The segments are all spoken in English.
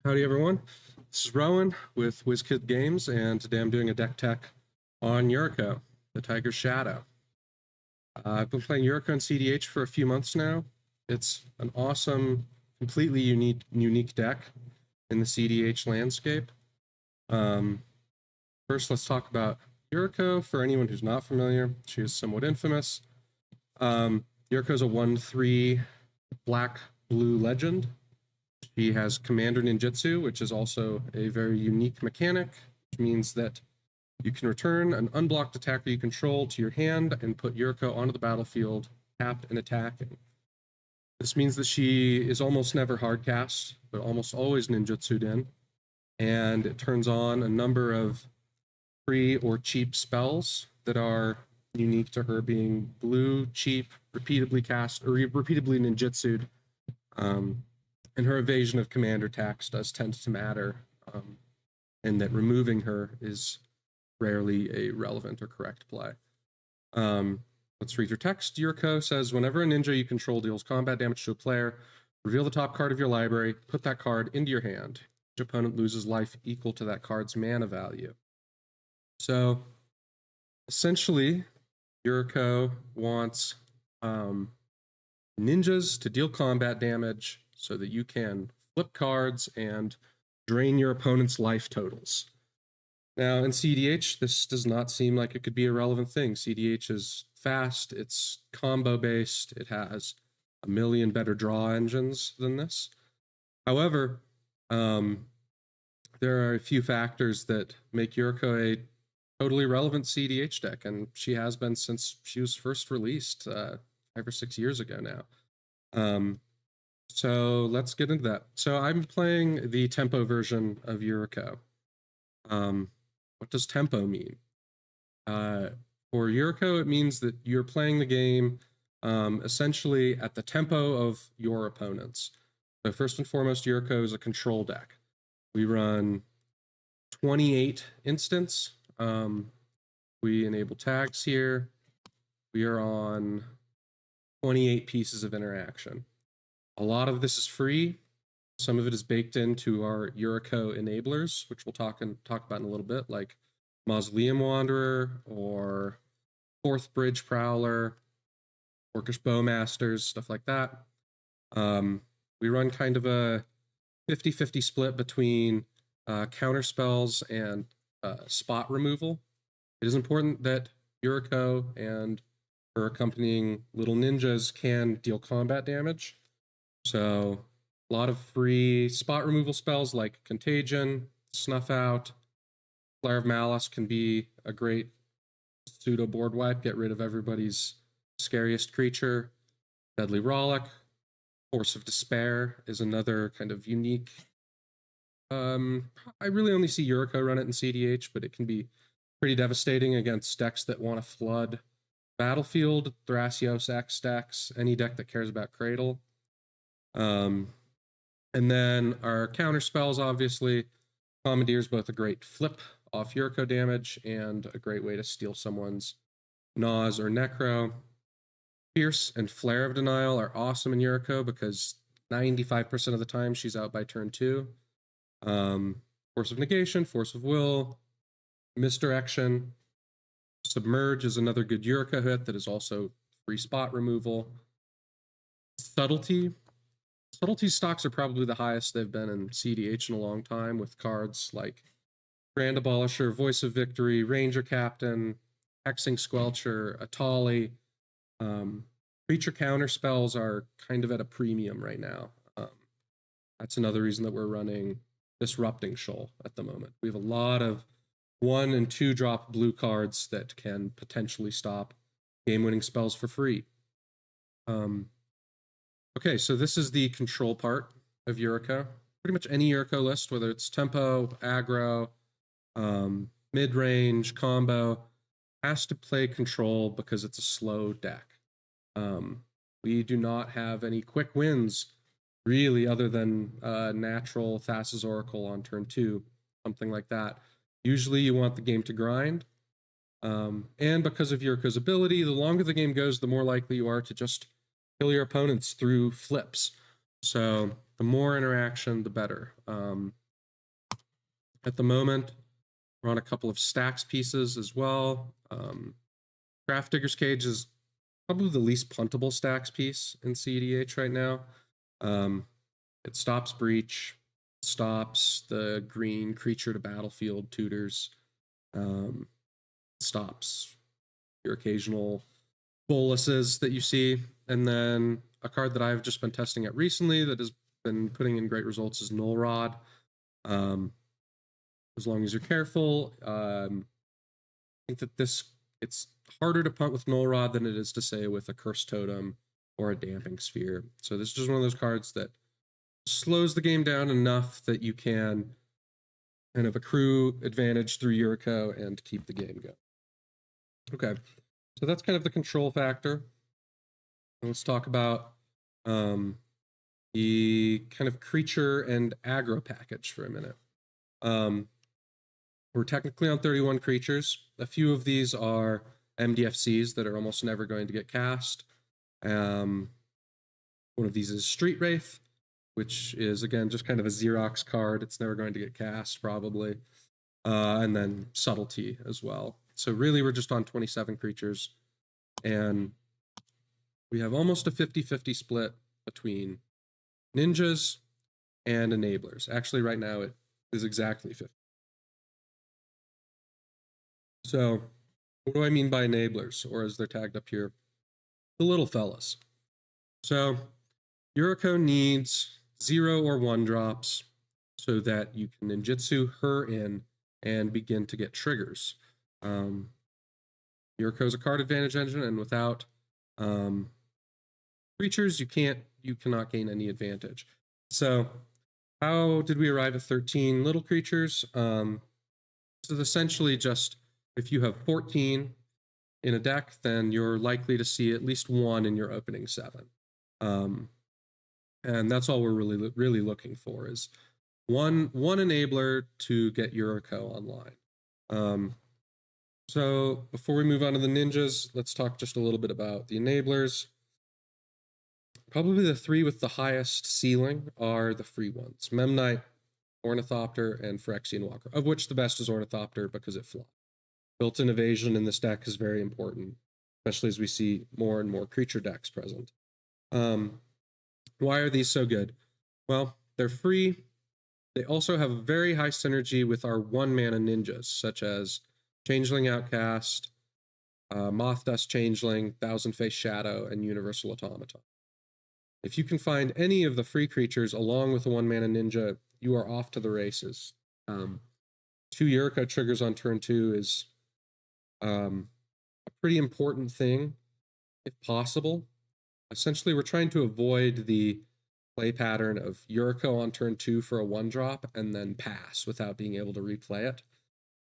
Howdy everyone, this is Rowan with WZKD GAMES, and today I'm doing a deck tech on Yuriko, the Tiger's Shadow. I've been playing Yuriko and cEDH for a few months now. It's an awesome, completely unique deck in the cEDH landscape. First, let's talk about Yuriko. For anyone who's not familiar, she is somewhat infamous. Yuriko is a 1/3 black-blue legend. She has Commander Ninjutsu, which is also a very unique mechanic, which means that you can return an unblocked attacker you control to your hand and put Yuriko onto the battlefield, tapped and attacking. This means that she is almost never hard cast, but almost always ninjutsu'd in, and it turns on a number of free or cheap spells that are unique to her being blue, cheap, repeatedly cast, or repeatedly ninjutsu'd. And her evasion of commander attacks does tend to matter, and that removing her is rarely a relevant or correct play. Let's read your text. Yuriko says, whenever a ninja you control deals combat damage to a player, reveal the top card of your library, put that card into your hand. Each opponent loses life equal to that card's mana value. So, essentially, Yuriko wants ninjas to deal combat damage so that you can flip cards and drain your opponent's life totals. Now, in cEDH, this does not seem like it could be a relevant thing. cEDH is fast, it's combo-based, it has a million better draw engines than this. However, there are a few factors that make Yuriko a totally relevant cEDH deck, and she has been since she was first released 5 or 6 years ago now. So let's get into that. So I'm playing the tempo version of Yuriko. What does tempo mean? For Yuriko, it means that you're playing the game essentially at the tempo of your opponents. So first and foremost, Yuriko is a control deck. We run 28 instants. We enable tags here. We are on 28 pieces of interaction. A lot of this is free. Some of it is baked into our Yuriko enablers, which we'll talk about in a little bit, like Mausoleum Wanderer or Fourth Bridge Prowler, Orcish Bowmasters, stuff like that. We run kind of a 50-50 split between counter spells and spot removal. It is important that Yuriko and her accompanying little ninjas can deal combat damage. So a lot of free spot removal spells like Contagion, Snuff Out, Flare of Malice can be a great pseudo board wipe, get rid of everybody's scariest creature. Deadly Rollick, Force of Despair is another kind of unique. I really only see Yuriko run it in cEDH, but it can be pretty devastating against decks that want to flood Battlefield, Thrasios X decks, any deck that cares about Cradle. And then our counter spells, obviously. Commandeer is both a great flip off Yuriko damage and a great way to steal someone's Naws or Necro. Fierce and Flare of Denial are awesome in Yuriko because 95% of the time she's out by turn 2. Force of Negation, Force of Will, Misdirection. Submerge is another good Yuriko hit that is also free spot removal. Subtlety. Subtlety stocks are probably the highest they've been in cEDH in a long time, with cards like Grand Abolisher, Voice of Victory, Ranger Captain, Hexing Squelcher, Atali. Creature counter spells are kind of at a premium right now. That's another reason that we're running Disrupting Shoal at the moment. We have a lot of 1- and 2-drop blue cards that can potentially stop game-winning spells for free. Okay, so this is the control part of Yuriko. Pretty much any Yuriko list, whether it's tempo, aggro, mid-range, combo, has to play control because it's a slow deck. We do not have any quick wins, really, other than natural Thassa's Oracle on turn 2, something like that. Usually you want the game to grind. And because of Yuriko's ability, the longer the game goes, the more likely you are to just kill your opponents through flips. So the more interaction, the better. At the moment, we're on a couple of Stax pieces as well. Craft Digger's Cage is probably the least puntable Stax piece in cEDH right now. It stops breach, stops the green creature to battlefield tutors, stops your occasional boluses that you see. And then a card that I've just been testing out recently that has been putting in great results is Null Rod. As long as you're careful, I think that it's harder to punt with Null Rod than it is to say with a Curse Totem or a Damping Sphere. So this is just one of those cards that slows the game down enough that you can kind of accrue advantage through Yuriko and keep the game going. Okay, so that's kind of the control factor. Let's talk about the kind of creature and aggro package for a minute. We're technically on 31 creatures. A few of these are MDFCs that are almost never going to get cast. One of these is Street Wraith, which is, again, just kind of a Xerox card. It's never going to get cast, probably. And then Subtlety as well. So really, we're just on 27 creatures. And we have almost a 50-50 split between ninjas and enablers. Actually, right now, it is exactly 50. So what do I mean by enablers, or as they're tagged up here, the little fellas? So Yuriko needs 0 or 1 drops so that you can ninjutsu her in and begin to get triggers. Yuriko is a card advantage engine, and without creatures, you cannot gain any advantage. So how did we arrive at 13 little creatures? So essentially just if you have 14 in a deck, then you're likely to see at least 1 in your opening 7. And that's all we're really looking for is one enabler to get Yuriko online. So before we move on to the ninjas, let's talk just a little bit about the enablers. Probably the 3 with the highest ceiling are the free ones: Memnite, Ornithopter, and Phyrexian Walker, of which the best is Ornithopter because it flies. Built-in evasion in this deck is very important, especially as we see more and more creature decks present. Why are these so good? Well, they're free. They also have a very high synergy with our 1-mana ninjas, such as Changeling Outcast, Moth Dust Changeling, Thousand Face Shadow, and Universal Automaton. If you can find any of the free creatures along with a 1-mana ninja, you are off to the races. 2 Yuriko triggers on turn 2 is a pretty important thing, if possible. Essentially, we're trying to avoid the play pattern of Yuriko on turn 2 for a 1-drop and then pass without being able to replay it.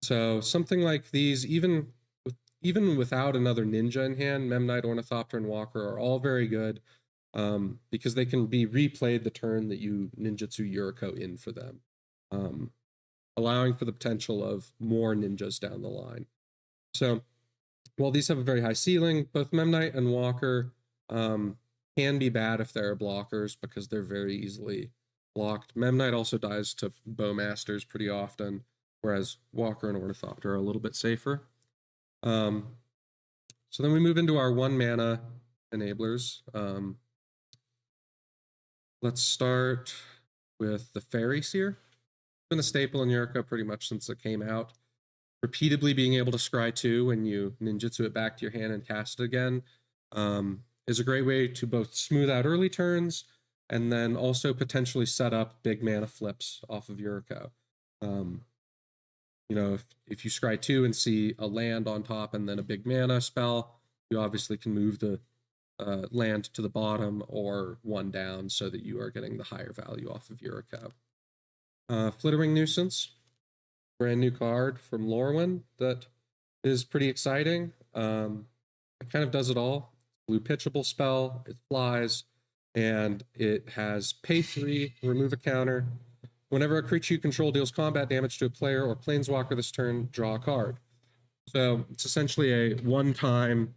So something like these, even without another ninja in hand, Memnite, Ornithopter, and Walker are all very good because they can be replayed the turn that you ninjutsu Yuriko in for them, allowing for the potential of more ninjas down the line. So while these have a very high ceiling, both Memnite and Walker can be bad if there are blockers because they're very easily blocked. Memnite also dies to Bowmasters pretty often, whereas Walker and Ornithopter are a little bit safer. So then we move into our 1-mana enablers. Let's start with the Fairy Seer. It's been a staple in Yuriko pretty much since it came out. Repeatedly being able to scry 2 when you ninjutsu it back to your hand and cast it again is a great way to both smooth out early turns and then also potentially set up big mana flips off of Yuriko. You know, if you scry 2 and see a land on top and then a big mana spell, you obviously can move the land to the bottom or 1 down so that you are getting the higher value off of Yuriko. Flittering Nuisance, brand new card from Lorwyn that is pretty exciting. It kind of does it all. Blue pitchable spell, it flies, and it has pay 3, remove a counter. Whenever a creature you control deals combat damage to a player or planeswalker this turn, draw a card. So it's essentially a one-time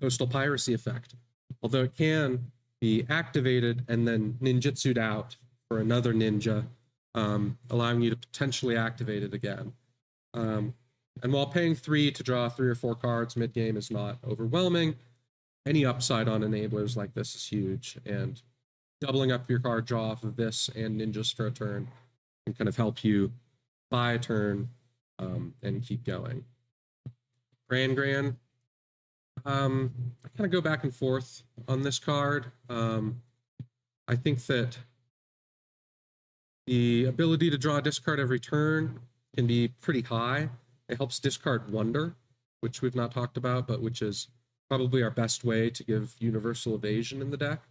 coastal piracy effect. Although it can be activated and then ninjutsu'd out for another ninja, allowing you to potentially activate it again. And while paying 3 to draw 3 or 4 cards mid-game is not overwhelming, any upside on enablers like this is huge, and doubling up your card draw off of this and ninjas for a turn can kind of help you buy a turn and keep going. Gran. I kind of go back and forth on this card. I think that the ability to draw a discard every turn can be pretty high. It helps discard Wonder, which we've not talked about, but which is probably our best way to give universal evasion in the deck.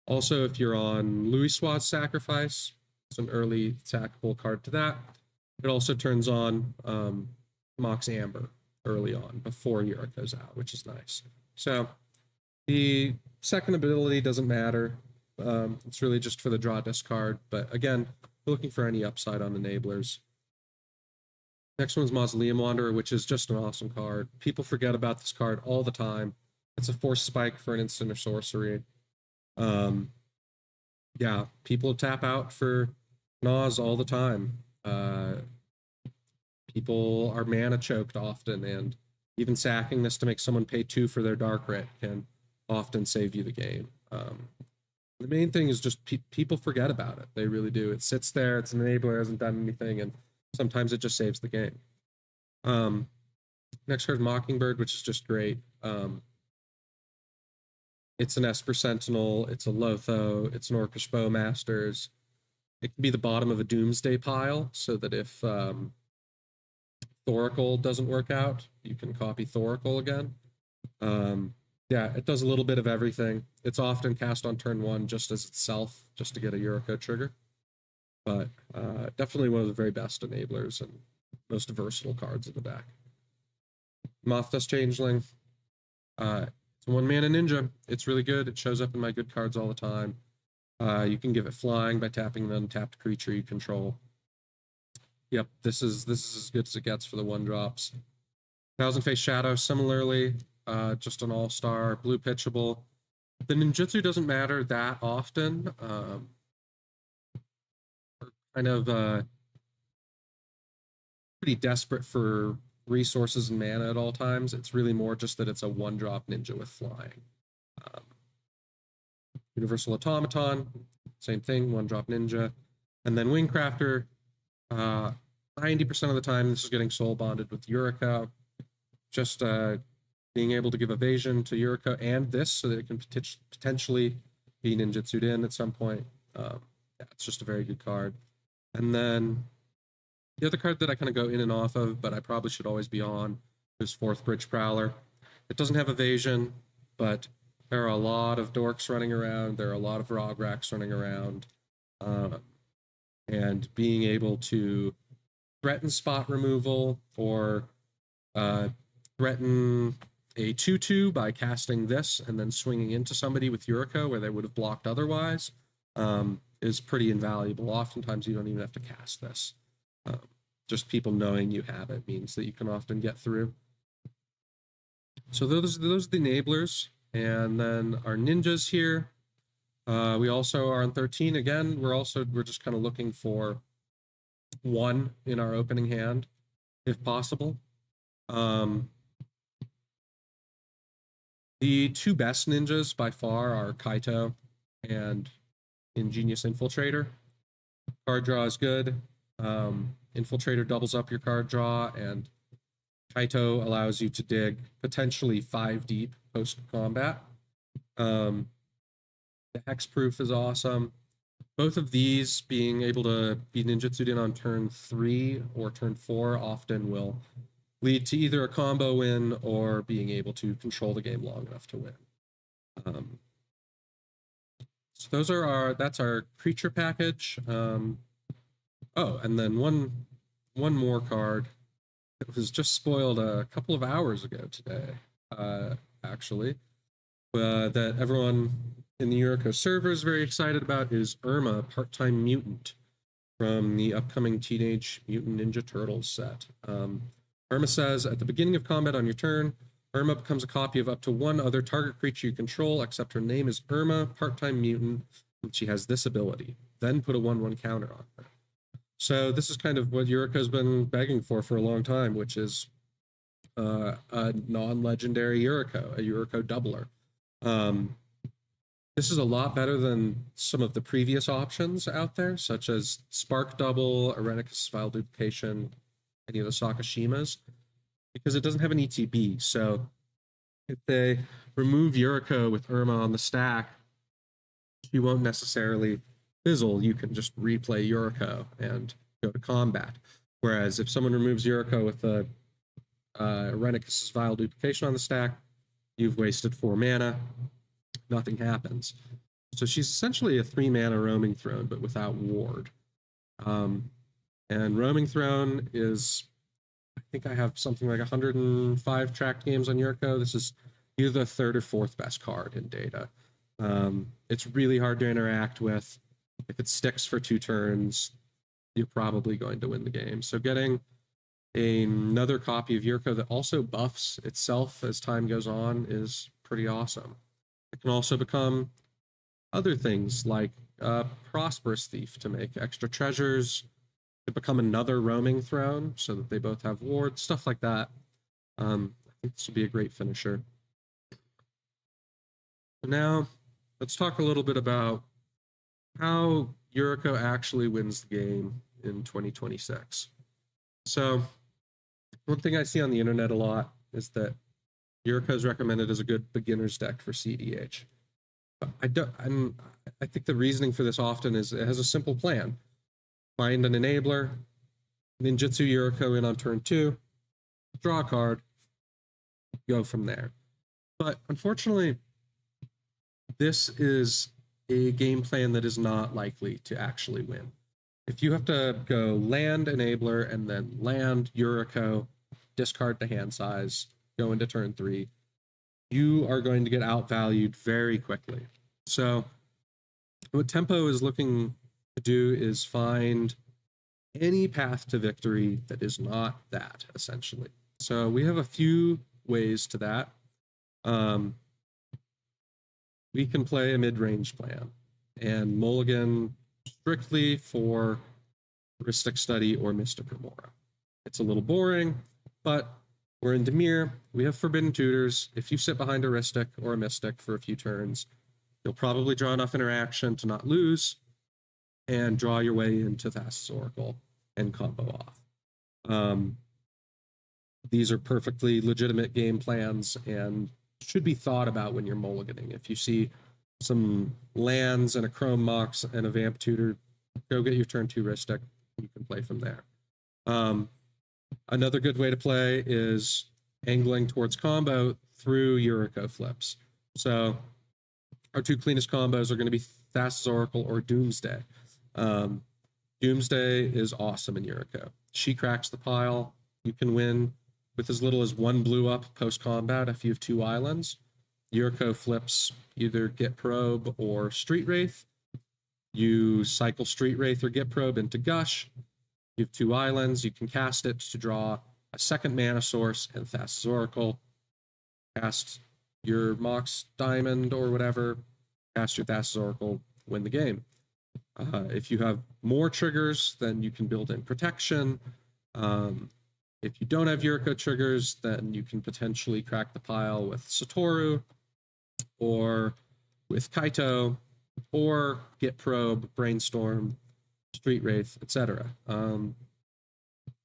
Also, if you're on Louisoix's Sacrifice, it's an early sackable card to that. It also turns on Mox Amber early on before Yuriko's out, which is nice. So the second ability doesn't matter. It's really just for the draw discard. But again, we're looking for any upside on enablers. Next one's Mausoleum Wanderer, which is just an awesome card. People forget about this card all the time. It's a force spike for an instant or sorcery. Yeah, people tap out for Nas all the time. People are mana choked often, and even sacking this to make someone pay 2 for their Dark Rit can often save you the game. The main thing is just people forget about it. They really do. It sits there, it's an enabler, hasn't done anything, and sometimes it just saves the game. Next card is Mockingbird, which is just great. It's an Esper Sentinel, it's a Lotho, it's an Orcish Bowmasters. It can be the bottom of a Doomsday pile, so that if Thoracle doesn't work out, you can copy Thoracle again. Yeah, it does a little bit of everything. It's often cast on turn 1 just as itself, just to get a Yuriko trigger. But definitely one of the very best enablers and most versatile cards in the deck. Moth Dust Changeling. It's a 1-mana ninja. It's really good. It shows up in my good cards all the time. You can give it flying by tapping an untapped creature you control. Yep, this is as good as it gets for the 1-drops. Thousand Face Shadow, similarly, just an all-star, blue pitchable. The ninjutsu doesn't matter that often. We're kind of pretty desperate for resources and mana at all times. It's really more just that it's a 1-drop ninja with flying. Universal Automaton, same thing, 1-drop ninja. And then Wingcrafter, 90% of the time this is getting soul bonded with Yuriko. Just being able to give evasion to Yuriko and this so that it can potentially be ninjutsu'd in at some point. Yeah, it's just a very good card. And then the other card that I kind of go in and off of, but I probably should always be on, is 4th Bridge Prowler. It doesn't have evasion, but there are a lot of dorks running around. There are a lot of Rograks running around. And being able to threaten spot removal or threaten a 2/2 by casting this and then swinging into somebody with Yuriko where they would have blocked otherwise is pretty invaluable. Oftentimes you don't even have to cast this. Just people knowing you have it means that you can often get through. So those are the enablers. And then our ninjas here. We also are on 13 again. We're just kind of looking for 1 in our opening hand, if possible. The 2 best ninjas by far are Kaito and Ingenious Infiltrator. Card draw is good. Infiltrator doubles up your card draw, and Kaito allows you to dig potentially 5 deep post-combat. The Hexproof is awesome. Both of these being able to be ninjutsu'd in on turn 3 or turn 4 often will lead to either a combo win or being able to control the game long enough to win. So that's our creature package. Oh, and then one more card that was just spoiled a couple of hours ago today, actually, that everyone in the Yuriko server is very excited about is Irma, Part-Time Mutant, from the upcoming Teenage Mutant Ninja Turtles set. Irma says, at the beginning of combat on your turn, Irma becomes a copy of up to one other target creature you control, except her name is Irma, part-time mutant, and she has this ability. Then put a 1/1 counter on her. So this is kind of what Yuriko's been begging for a long time, which is a non-legendary Yuriko, a Yuriko doubler. This is a lot better than some of the previous options out there, such as Spark Double, Irenicus Vile Duplication, any of the Sakashimas, because it doesn't have an ETB. So if they remove Yuriko with Irma on the stack, she won't necessarily fizzle. You can just replay Yuriko and go to combat. Whereas if someone removes Yuriko with a Irenicus Vile Duplication on the stack, you've wasted 4 mana. Nothing happens. So she's essentially a 3-mana Roaming Throne, but without ward. And Roaming Throne is, I think I have something like 105 tracked games on Yuriko. This is either the 3rd or 4th best card in data. It's really hard to interact with. If it sticks for 2 turns, you're probably going to win the game. So getting another copy of Yuriko that also buffs itself as time goes on is pretty awesome. It can also become other things like Prosperous Thief to make extra treasures, to become another Roaming Throne so that they both have wards, stuff like that. I think this would be a great finisher. So now, let's talk a little bit about how Yuriko actually wins the game in 2026. So, one thing I see on the internet a lot is that Yuriko is recommended as a good beginner's deck for CEDH. I think the reasoning for this often is it has a simple plan. Find an enabler, ninjutsu Yuriko in on turn 2, draw a card, go from there. But unfortunately, this is a game plan that is not likely to actually win. If you have to go land enabler and then land Yuriko, discard to hand size, go into turn 3, you are going to get outvalued very quickly. So what Tempo is looking to do is find any path to victory that is not that, essentially. So we have a few ways to that. We can play a mid-range plan and Mulligan strictly for Rhystic Study or Mystic Remora. It's a little boring, but we're in Dimir. We have Forbidden Tutors. If you sit behind a Rhystic or a Mystic for a few turns, you'll probably draw enough interaction to not lose and draw your way into Thassa's Oracle and combo off. These are perfectly legitimate game plans and should be thought about when you're mulliganing. If you see some lands and a Chrome Mox and a Vamp Tutor, go get your turn 2 Rhystic. You can play from there. Another good way to play is angling towards combo through Yuriko flips. So our 2 cleanest combos are going to be Thassa's Oracle or Doomsday. Doomsday is awesome in Yuriko. She cracks the pile. You can win with as little as 1 blue up post-combat if you have 2 islands. Yuriko flips either Get Probe or Street Wraith. You cycle Street Wraith or Get Probe into Gush. You have 2 islands. You can cast it to draw a 2nd mana source and Thassa's Oracle. Cast your Mox Diamond or whatever. Cast your Thassa's Oracle. Win the game. If you have more triggers, then you can build in Protection. If you don't have Yuriko triggers, then you can potentially crack the pile with Satoru or with Kaito or Get Probe, Brainstorm, Street Wraith, etc.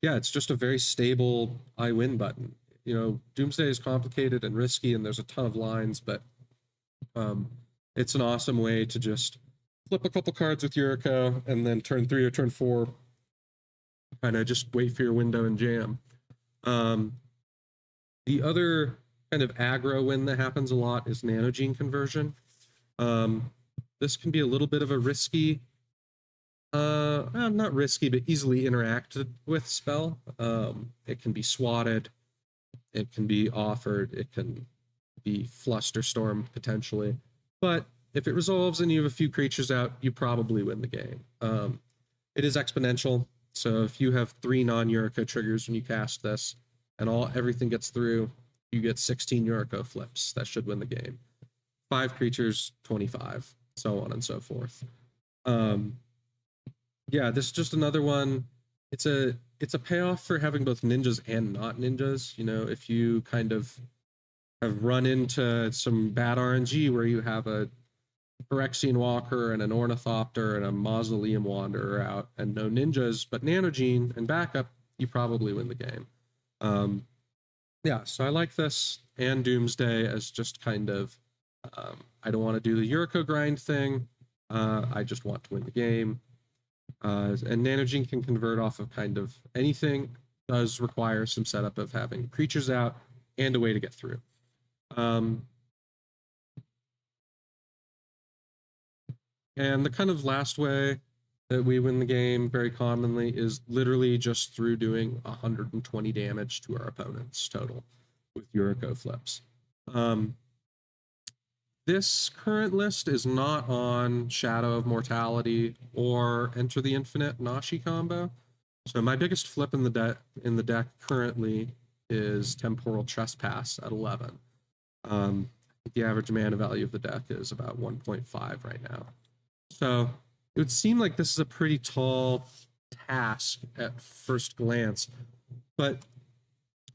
Yeah, it's just a very stable I win button. You know, Doomsday is complicated and risky and there's a ton of lines, but it's an awesome way to just flip a couple cards with Yuriko and then turn 3 or turn 4 kind of just wait for your window and jam. The other kind of aggro win that happens a lot is Nanogene Conversion. This can be a little bit of a risky, not risky, but easily interacted with spell. It can be swatted, it can be offered, it can be Flusterstorm potentially, but if it resolves and you have a few creatures out, you probably win the game. It is exponential. So if you have 3 non-Yuriko triggers when you cast this, and everything gets through, you get 16 Yuriko flips. That should win the game. 5 creatures, 25, so on and so forth. Yeah, this is just another one. It's a payoff for having both ninjas and not ninjas. You know, if you kind of have run into some bad RNG where you have a Phyrexian Walker and an Ornithopter and a Mausoleum Wanderer out and no ninjas, but Nanogene and backup, you probably win the game. Yeah, so I like this and Doomsday as just kind of, I don't want to do the Yuriko grind thing. I just want to win the game. And Nanogene can convert off of kind of anything. Does require some setup of having creatures out and a way to get through. And the kind of last way that we win the game very commonly is literally just through doing 120 damage to our opponents total with Yuriko flips. This current list is not on Shadow of Mortality or Enter the Infinite Nashi combo. So my biggest flip in the deck currently is Temporal Trespass at 11. The average mana value of the deck is about 1.5 right now. So it would seem like this is a pretty tall task at first glance, but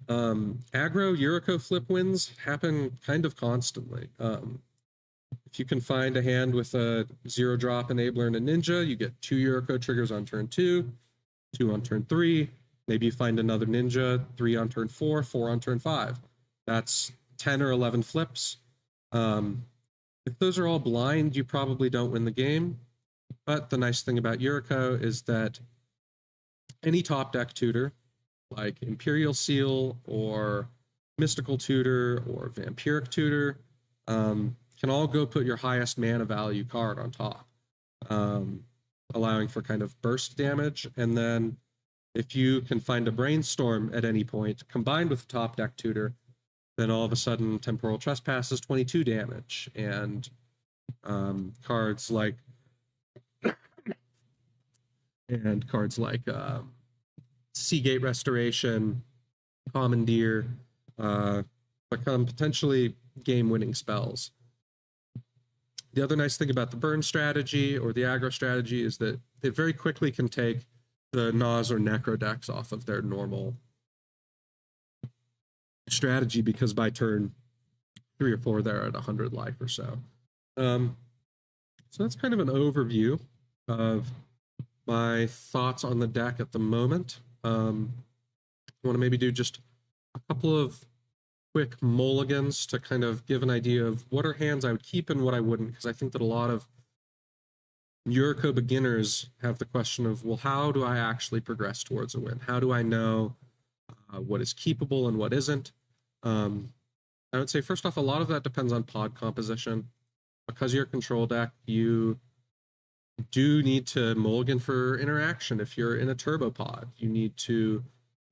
aggro Yuriko flip wins happen kind of constantly. If you can find a hand with a 0-drop enabler and a ninja, you get 2 Yuriko triggers on turn 2, 2 on turn 3. Maybe you find another ninja, 3 on turn 4, 4 on turn 5. That's 10 or 11 flips. If those are all blind, you probably don't win the game. But the nice thing about Yuriko is that any top deck tutor, like Imperial Seal or Mystical Tutor or Vampiric Tutor, can all go put your highest mana value card on top, allowing for kind of burst damage. And then if you can find a Brainstorm at any point, combined with the top deck tutor, then all of a sudden Temporal Trespass is 22 damage. And cards like Seagate Restoration, Commandeer, become potentially game-winning spells. The other nice thing about the burn strategy or the aggro strategy is that it very quickly can take the Naz or Necro decks off of their normal strategy, because by turn 3 or 4 they're at 100 life or so. So that's kind of an overview of my thoughts on the deck at the moment. I want to maybe do just a couple of quick mulligans to kind of give an idea of what are hands I would keep and what I wouldn't, because I think that a lot of Yuriko beginners have the question of, well, how do I actually progress towards a win? How do I know what is keepable and what isn't? I would say, first off, a lot of that depends on pod composition. Because you're a control deck, you do need to mulligan for interaction. If you're in a turbo pod, you need to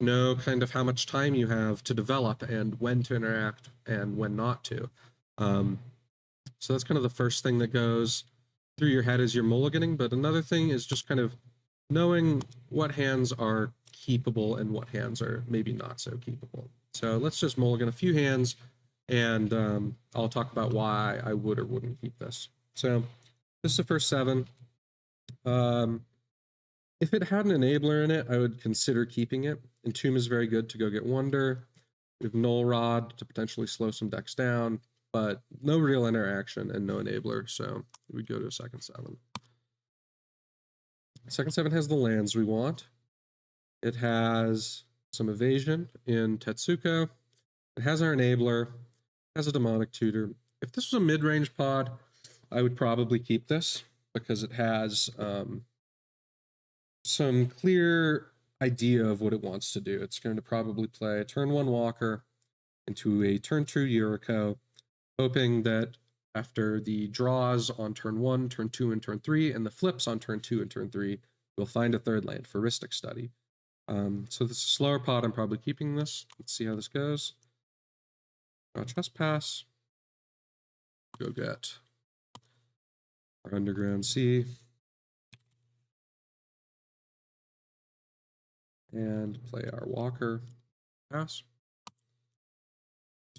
know kind of how much time you have to develop and when to interact and when not to. So that's kind of the first thing that goes through your head as you're mulliganing. But another thing is just kind of knowing what hands are keepable and what hands are maybe not so keepable. So let's just mulligan a few hands, and I'll talk about why I would or wouldn't keep this. So this is the first 7. If it had an enabler in it, I would consider keeping it. Entomb is very good to go get Wonder. We have Null Rod to potentially slow some decks down, but no real interaction and no enabler, so we'd go to a second 7. Second 7 has the lands we want. It has some evasion in Tetsuko. It has our enabler. It has a demonic tutor. If this was a mid-range pod, I would probably keep this because it has some clear idea of what it wants to do. It's going to probably play a turn 1 Walker into a turn 2 Yuriko, hoping that after the draws on turn 1, turn 2, and turn 3, and the flips on turn 2 and turn 3, we'll find a third land for Rhystic Study. So this is a slower pod. I'm probably keeping this. Let's see how this goes. Trespass. Go get our Underground Sea. And play our Walker. Pass.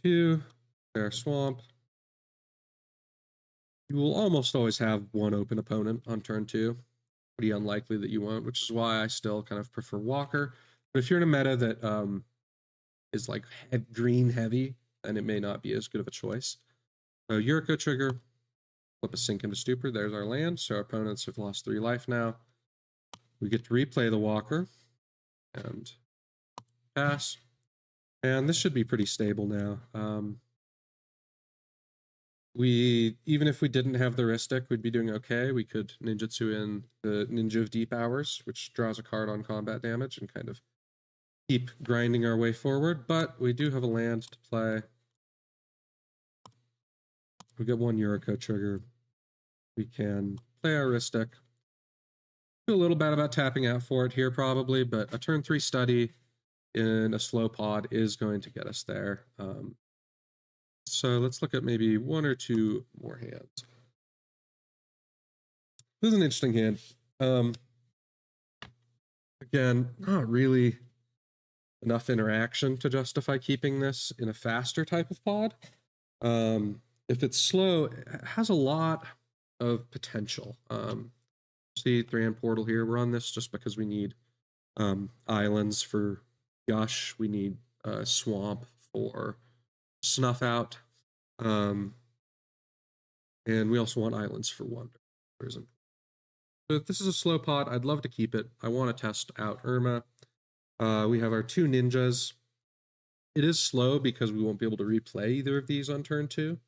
2, Bear Swamp. You will almost always have one open opponent on turn 2. Pretty unlikely that you won't, which is why I still kind of prefer Walker. But if you're in a meta that is like green heavy, then it may not be as good of a choice. So Yuriko trigger, flip a Sink into Stupor. There's our land. So our opponents have lost 3 life now. We get to replay the Walker and pass. And this should be pretty stable now. Even if we didn't have the Ristic, we'd be doing okay. We could ninjutsu in the Ninja of Deep Hours, which draws a card on combat damage and kind of keep grinding our way forward. But we do have a land to play. We get 1 Yuriko trigger. We can play our Ristic. Feel a little bad about tapping out for it here probably, but a turn 3 study in a slow pod is going to get us there. So let's look at maybe 1 or 2 more hands. This is an interesting hand. Again, not really enough interaction to justify keeping this in a faster type of pod. If it's slow, it has a lot of potential. See 3-hand portal here. We're on this just because we need islands for Gush. We need Swamp for Snuff Out. And we also want islands for Wonder. So if this is a slow pod, I'd love to keep it. I want to test out Irma. We have our 2 ninjas. It is slow because we won't be able to replay either of these on turn 2.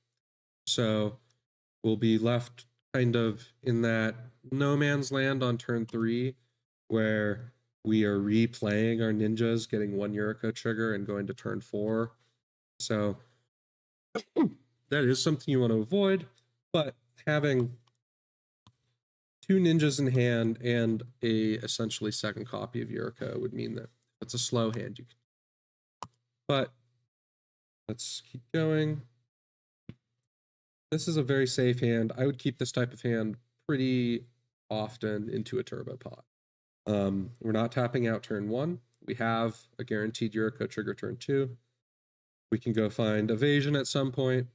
So we'll be left kind of in that no man's land on turn 3 where we are replaying our ninjas, getting 1 Yuriko trigger and going to turn 4. So that is something you want to avoid, but having 2 ninjas in hand and a essentially second copy of Yuriko would mean that it's a slow hand. You can... But let's keep going. This is a very safe hand. I would keep this type of hand pretty often into a turbo pod. We're not tapping out turn 1. We have a guaranteed Yuriko trigger turn 2. We can go find evasion at some point.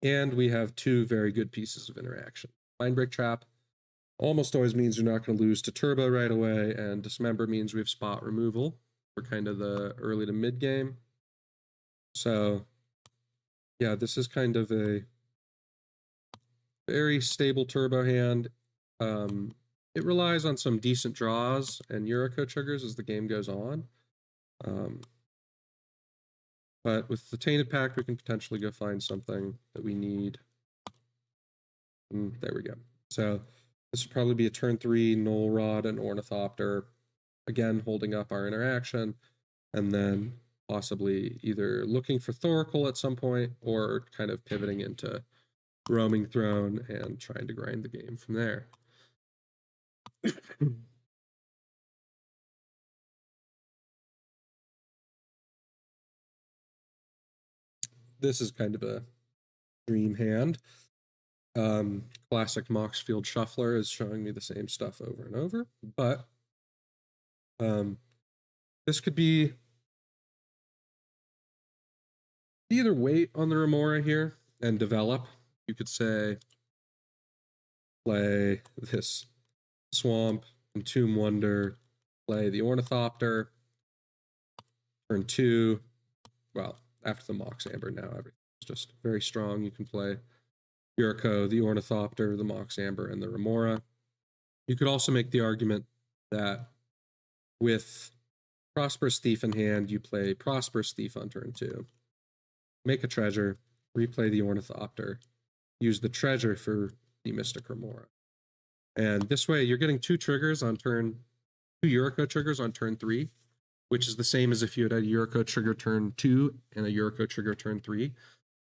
And we have 2 very good pieces of interaction. Mindbreak Trap almost always means you're not going to lose to turbo right away, and Dismember means we have spot removal for kind of the early to mid game. So yeah, this is kind of a very stable turbo hand. It relies on some decent draws and Yuriko triggers as the game goes on. But with the Tainted Pact, we can potentially go find something that we need. There we go. So this would probably be a turn 3 Null Rod and Ornithopter, again holding up our interaction, and then possibly either looking for Thoracle at some point or kind of pivoting into Roaming Throne and trying to grind the game from there. This is kind of a dream hand. Classic Moxfield Shuffler is showing me the same stuff over and over, but this could be either wait on the Remora here and develop. You could say play this Swamp, Entomb Wonder, play the Ornithopter, turn 2. Well, after the Mox Amber, now everything's just very strong. You can play Yuriko, the Ornithopter, the Mox Amber, and the Remora. You could also make the argument that with Prosperous Thief in hand, you play Prosperous Thief on turn 2, make a treasure, replay the Ornithopter, use the treasure for the Mystic Remora. And this way, you're getting 2 triggers on turn, 2 Yuriko triggers on turn 3, which is the same as if you had a Yuriko trigger turn 2 and a Yuriko trigger turn 3.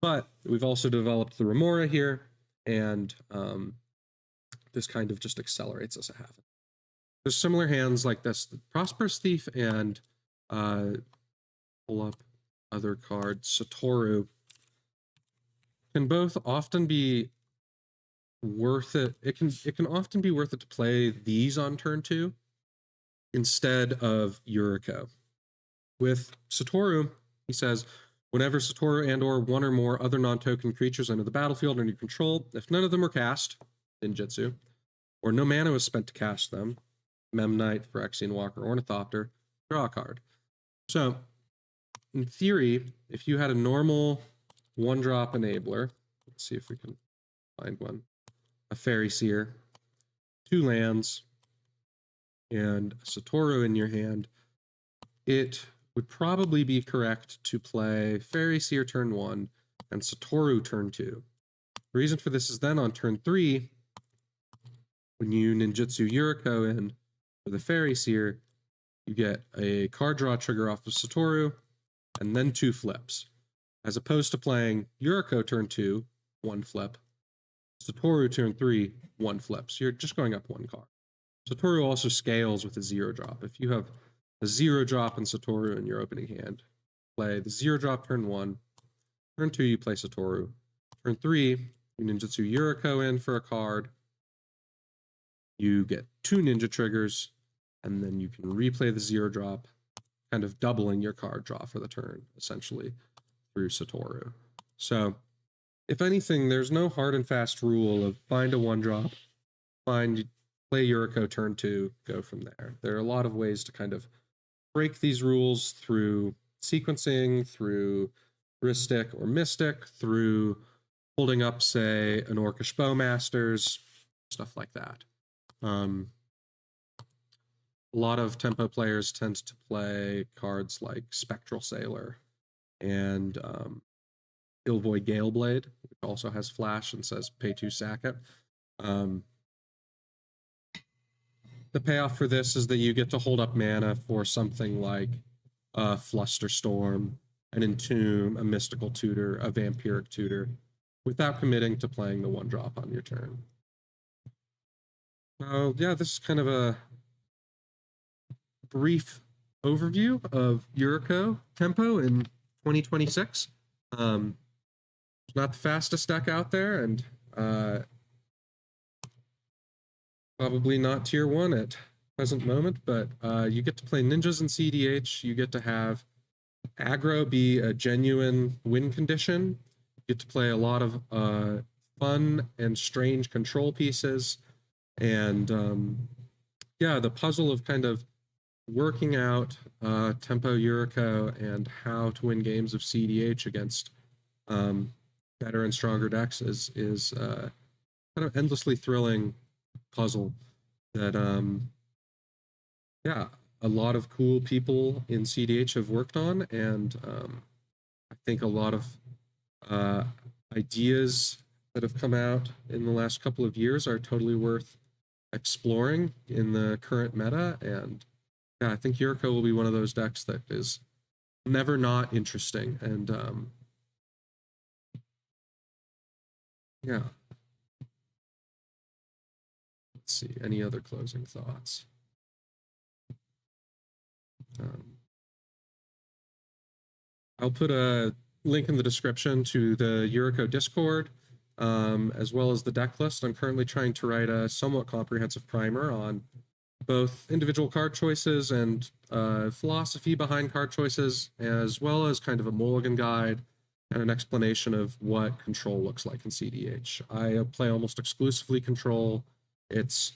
But we've also developed the Remora here, and this kind of just accelerates us a half. There's similar hands like this, the Prosperous Thief and pull up other cards, Satoru, can both often be worth it. It can often be worth it to play these on turn 2 instead of Yuriko. With Satoru, he says, Whenever Satoru and or one or more other non-token creatures enter the battlefield under your control, if none of them are cast, ninjutsu, or no mana was spent to cast them, Memnite, Phyrexian Walker, Ornithopter, draw a card. So, in theory, if you had a normal one-drop enabler, let's see if we can find one, a Fairy Seer, 2 lands, and a Satoru in your hand, it would probably be correct to play Fairy Seer turn 1 and Satoru turn 2. The reason for this is then on turn 3, when you ninjutsu Yuriko in for the Fairy Seer, you get a card draw trigger off of Satoru, and then 2 flips. As opposed to playing Yuriko turn 2, 1 flip, Satoru turn 3, 1 flip. So you're just going up 1 card. Satoru also scales with a 0-drop. If you have a 0-drop in Satoru in your opening hand, play the 0-drop turn 1. Turn 2, you play Satoru. Turn 3, you ninjutsu Yuriko in for a card. You get 2 ninja triggers, and then you can replay the 0-drop, kind of doubling your card draw for the turn, essentially, through Satoru. So, if anything, there's no hard and fast rule of find a 1-drop, play Yuriko turn 2, go from there. There are a lot of ways to kind of break these rules through sequencing, through heuristic or mystic, through holding up, say, an Orcish Bowmasters, stuff like that. A lot of tempo players tend to play cards like Spectral Sailor and Ilvoid Galeblade, which also has flash and says pay 2, sack it. The payoff for this is that you get to hold up mana for something like a Flusterstorm, an Entomb, a Mystical Tutor, a Vampiric Tutor, without committing to playing the 1-drop on your turn. So yeah, this is kind of a brief overview of Yuriko tempo in 2026. It's not the fastest deck out there, and probably not tier 1 at present moment, but you get to play ninjas in CEDH. You get to have aggro be a genuine win condition. You get to play a lot of fun and strange control pieces. And yeah, the puzzle of kind of working out tempo Yuriko and how to win games of CEDH against better and stronger decks is kind of endlessly thrilling puzzle that yeah, a lot of cool people in CEDH have worked on, and I think a lot of ideas that have come out in the last couple of years are totally worth exploring in the current meta. And yeah, I think Yuriko will be one of those decks that is never not interesting. And yeah. Let's see, any other closing thoughts? I'll put a link in the description to the Yuriko Discord, as well as the deck list. I'm currently trying to write a somewhat comprehensive primer on both individual card choices and philosophy behind card choices, as well as kind of a mulligan guide and an explanation of what control looks like in CEDH. I play almost exclusively control. It's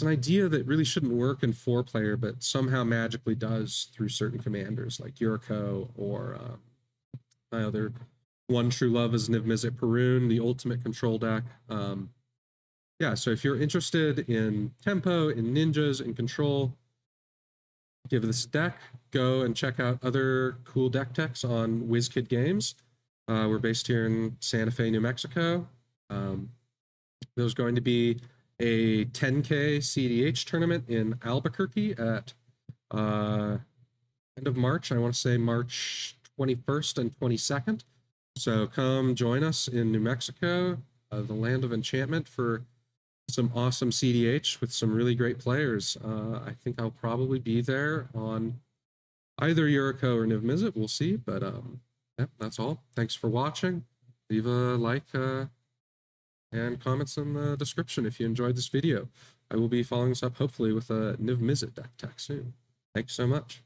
an idea that really shouldn't work in 4-player, but somehow magically does through certain commanders like Yuriko, or my other one true love is Niv-Mizzet Perun, the ultimate control deck. Yeah, so if you're interested in tempo, in ninjas, in control, give this a deck. Go and check out other cool deck techs on WZKD Games. We're based here in Santa Fe, New Mexico. There's going to be a 10K CEDH tournament in Albuquerque at end of March. I want to say March 21st and 22nd. So come join us in New Mexico, the land of enchantment, for some awesome CEDH with some really great players. I think I'll probably be there on either Yuriko or Niv-Mizzet. We'll see. But yeah, that's all. Thanks for watching. Leave a like and comments in the description if you enjoyed this video. I will be following this up hopefully with a Niv-Mizzet deck tech soon. Thanks so much.